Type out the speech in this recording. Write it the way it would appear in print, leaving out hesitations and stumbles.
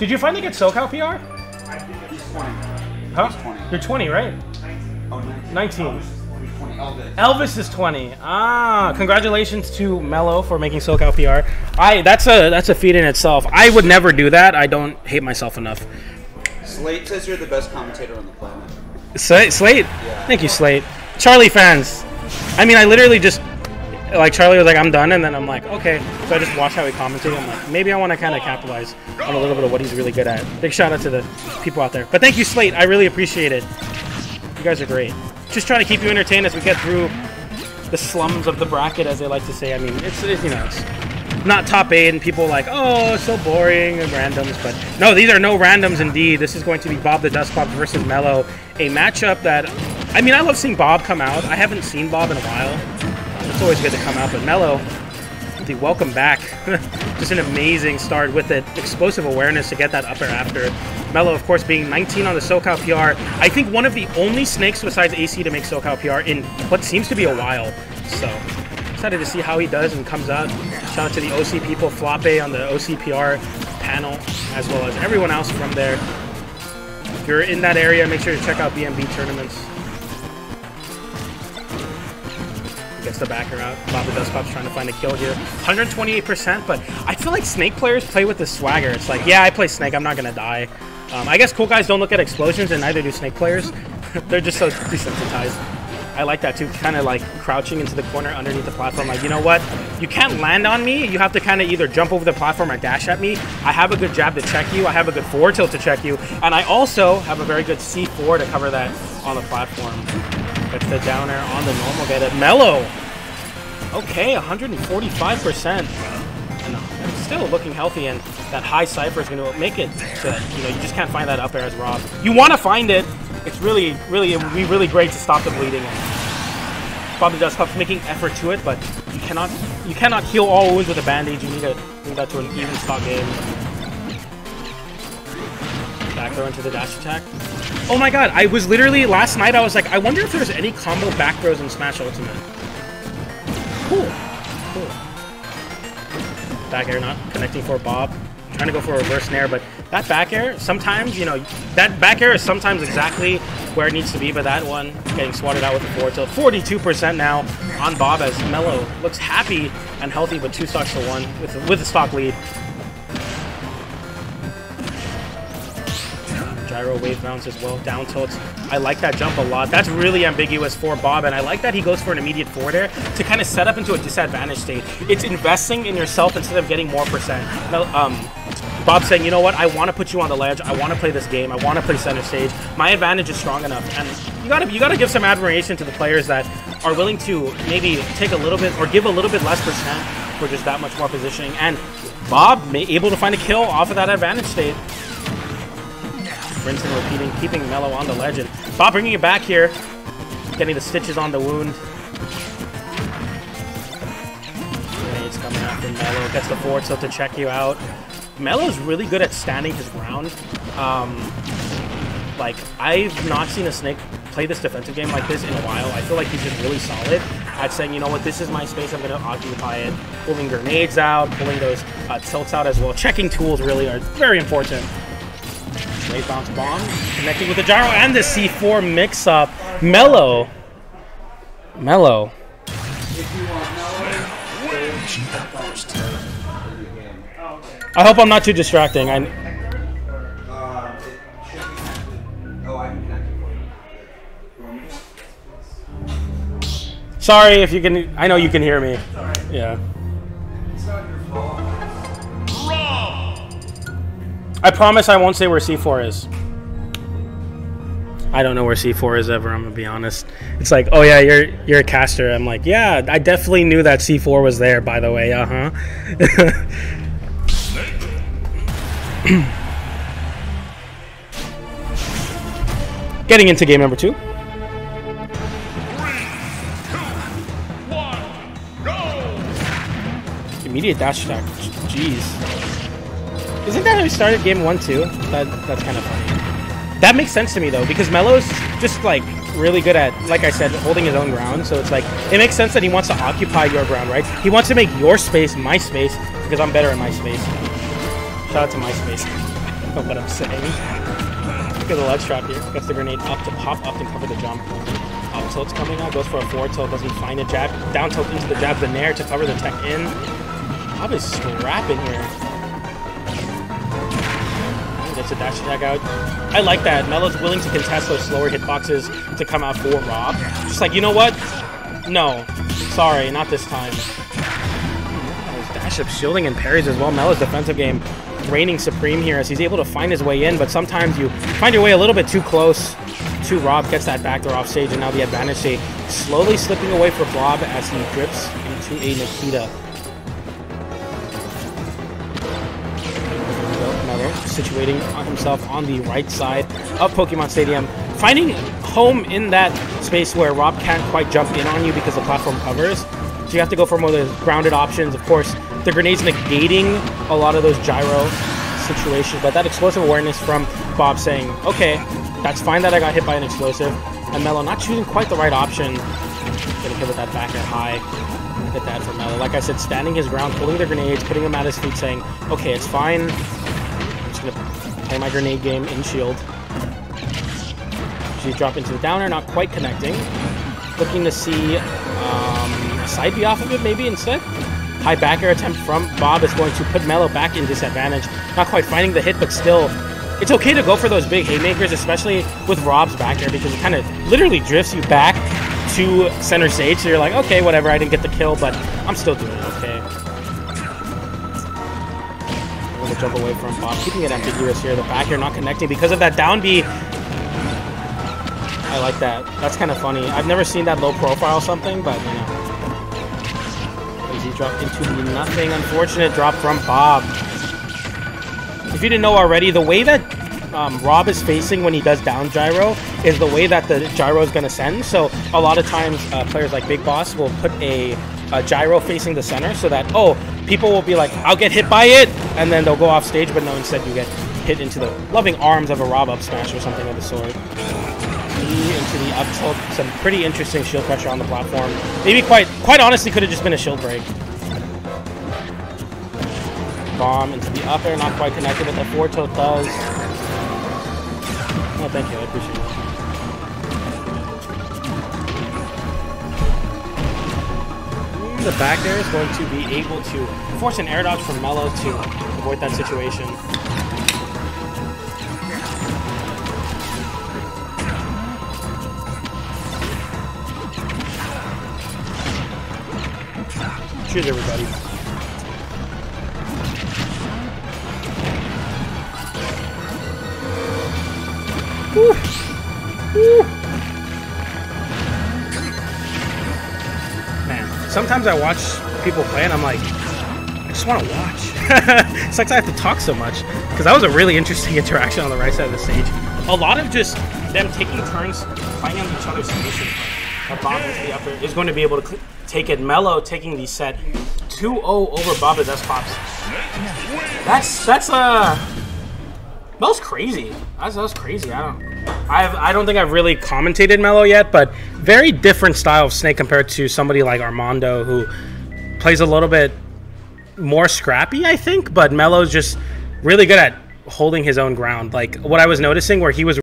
Did you finally get SoCal PR? He's 20. Huh? He's 20. You're 20, right? Oh, 19. Elvis is 20. Elvis is 20. Ah, congratulations to Melo for making SoCal PR. That's a feat in itself. I would never do that. I don't hate myself enough. Slate says you're the best commentator on the planet. Slate? Yeah. Thank you, Slate. Charlie fans. I mean, I literally just, like, Charlie was like, I'm done, and then I'm like, okay. So I just watched how he commentated. I'm like, maybe I want to kind of capitalize on a little bit of what he's really good at. Big shout out to the people out there. But thank you, Slate. I really appreciate it. You guys are great. Just trying to keep you entertained as we get through the slums of the bracket, as they like to say. I mean, it's you know, it's not top 8, and people are like, oh, it's so boring and randoms. But no, these are no randoms indeed. This is going to be Bobthedusclops versus Melo, a matchup that, I mean, I love seeing Bob come out. I haven't seen Bob in a while. It's always good to come out, but Melo, the welcome back. Just an amazing start with the explosive awareness to get that upper after. Melo, of course, being 19 on the SoCal PR. I think one of the only snakes besides AC to make SoCal PR in what seems to be a while. So, excited to see how he does and comes out. Shout out to the OC people, Floppe on the OCPR panel, as well as everyone else from there. If you're in that area, make sure to check out BNB tournaments. Gets the backer out. Bobthedusclops trying to find a kill here. 128%, but I feel like Snake players play with the swagger. It's like, yeah, I play Snake. I'm not going to die. I guess cool guys don't look at explosions, and neither do Snake players. They're just so desensitized. I like that too, kind of like crouching into the corner underneath the platform. Like, you know what? You can't land on me. You have to kind of either jump over the platform or dash at me. I have a good jab to check you. I have a good forward tilt to check you. And I also have a very good C4 to cover that on the platform. Gets the downer on the normal, get it. Melo! Okay, 145%. And still looking healthy, and that high cipher is going to make it so that, you know, you just can't find that up air as R.O.B. You want to find it. It's really, it would be really great to stop the bleeding. Bobthedusclops making effort to it, but you cannot heal all wounds with a bandage. You need to bring that to an even stock game. Back throw into the dash attack. Oh my god, I was literally, last night I was like, I wonder if there's any combo back throws in Smash Ultimate. Cool. Cool. Back air not connecting for Bob. Trying to go for a reverse snare, but that back air, sometimes, you know, that back air is sometimes exactly where it needs to be, but that one getting swatted out with the forward tilt. 42% now on Bob as Melo looks happy and healthy, but 2 stocks to 1 with a stock lead. Gyro wave bounce as well, down tilts. I like that jump a lot. That's really ambiguous for Bob, and I like that he goes for an immediate forward air to kind of set up into a disadvantage state. It's investing in yourself instead of getting more percent. Now, Bob's saying, you know what, I want to put you on the ledge. I want to play this game. I want to play center stage. My advantage is strong enough, and you gotta give some admiration to the players that are willing to maybe take a little bit or give a little bit less percent for just that much more positioning. And Bob able to find a kill off of that advantage state. Rinsing, repeating, keeping Melo on the ledge, and Bob bringing it back here, getting the stitches on the wound. Grenades coming after Melo, gets the forward tilt to check you out. Melo's really good at standing his ground. Like, I've not seen a Snake play this defensive game like this in a while. I feel like he's just really solid at saying, you know what, this is my space, I'm going to occupy it. Pulling grenades out, pulling those tilts out as well. Checking tools really are very important. Wave bounce bomb, connecting with the gyro and the C4 mix-up. Melo. I hope I'm not too distracting. Sorry if you can. I know you can hear me. Yeah. I promise I won't say where C4 is. I don't know where C4 is ever, I'm gonna be honest. It's like, oh yeah, you're a caster. I'm like, yeah, I definitely knew that C4 was there, by the way, Getting into game number 2. 3, 2, 1, go! Immediate dash attack. Jeez. Isn't that how we started game 1 too? That's kind of funny. That makes sense to me though, because Melo's just like really good at, like I said, holding his own ground. So it's like, it makes sense that he wants to occupy your ground, right? He wants to make your space my space because I'm better in my space. Shout out to my space. know what I'm saying. Look at the ledge trap here. Gets the grenade up to pop up and cover the jump. Up tilt's coming out, goes for a forward tilt, doesn't find a jab. Down tilt into the jab, the nair to cover the tech in. Bob is scrapping here. Gets a dash attack out. I like that. Melo's willing to contest those slower hitboxes to come out for R.O.B. Just like, you know what? No. Sorry, not this time. Dash up shielding and parries as well. Melo's defensive game reigning supreme here as he's able to find his way in, but sometimes you find your way a little bit too close to R.O.B. Gets that backdoor off stage, and now the advantage state slowly slipping away for Blob as he drips into a Nikita. Melo situating himself on the right side of Pokemon Stadium, finding home in that space where R.O.B. can't quite jump in on you because the platform covers. So you have to go for more of the grounded options. Of course, the grenade's negating a lot of those gyro situations, but that explosive awareness from Bob saying, okay, that's fine that I got hit by an explosive, and Melo not choosing quite the right option. Getting hit with that back air high. Look at that for Melo. Like I said, standing his ground, pulling the grenades, putting them at his feet, saying, okay, it's fine. I'm just going to play my grenade game in shield. She's dropped into the downer, not quite connecting. Looking to see a side B off of it maybe instead. High back air attempt from Bob is going to put Melo back in disadvantage. Not quite finding the hit, but still, it's okay to go for those big haymakers, especially with R.O.B.'s back air, because it kind of literally drifts you back to center stage. So you're like, okay, whatever, I didn't get the kill, but I'm still doing okay. I'm going to jump away from Bob, keeping it ambiguous here. The back air not connecting because of that down B. I like that. That's kind of funny. I've never seen that low profile something, but you know. Easy drop into the nothing. Unfortunate drop from Bob. If you didn't know already, the way that R.O.B. is facing when he does down gyro is the way that the gyro is going to send. So a lot of times players like Big Boss will put a gyro facing the center so that, oh, people will be like, I'll get hit by it, and then they'll go off stage, but no, instead you get hit into the loving arms of a R.O.B. up smash or something of the sort. Into the up tilt, some pretty interesting shield pressure on the platform. Maybe quite honestly could have just been a shield break. Bomb into the up air, not quite connected, but the forward tilt does. Oh, thank you, I appreciate it. The back air is going to be able to force an air dodge from Melo to avoid that situation. Cheers, everybody. Woo. Woo. Man, sometimes I watch people play and I'm like, I just want to watch. It's like I have to talk so much, because that was a really interesting interaction on the right side of the stage. A lot of just them taking turns playing on each other's station. That Bob into the upper is going to be able to take it. Melo taking the set 2-0 over Bobthedusclops. That's Melo's crazy. That's crazy. I don't think I've really commentated Melo yet, but very different style of Snake compared to somebody like Armando, who plays a little bit more scrappy, I think, but Melo's just really good at holding his own ground. Like what I was noticing where he was